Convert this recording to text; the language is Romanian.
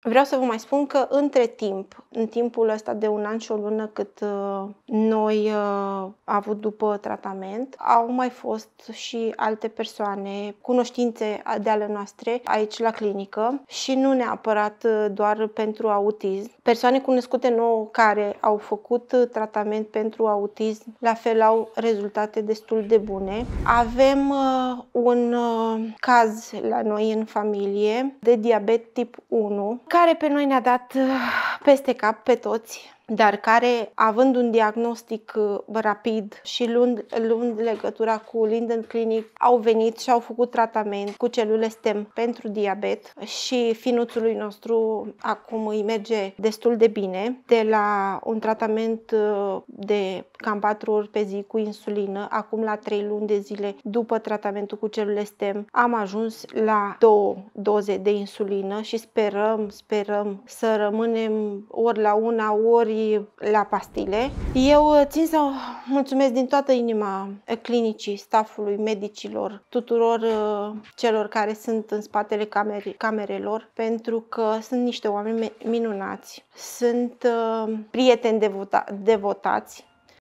Vreau să vă mai spun că între timp, în timpul ăsta de 1 an și o lună cât noi am avut după tratament, au mai fost și alte persoane, cunoștințe de ale noastre aici la clinică și nu neapărat doar pentru autism. Persoane cunoscute nouă care au făcut tratament pentru autism, la fel au rezultate destul de bune. Avem un caz la noi în familie de diabet tip 1, care pe noi ne-a dat peste cap pe toți, dar care, având un diagnostic rapid și luând legătura cu Linden Clinic, au venit și au făcut tratament cu celule STEM pentru diabet și finuțului nostru acum îi merge destul de bine. De la un tratament de cam 4 ori pe zi cu insulină, acum la 3 luni de zile după tratamentul cu celule STEM, am ajuns la 2 doze de insulină și sperăm să rămânem ori la una, ori la pastile. Eu țin să mulțumesc din toată inima clinicii, staffului, medicilor, tuturor celor care sunt în spatele camerelor, pentru că sunt niște oameni minunați, sunt prieteni devotați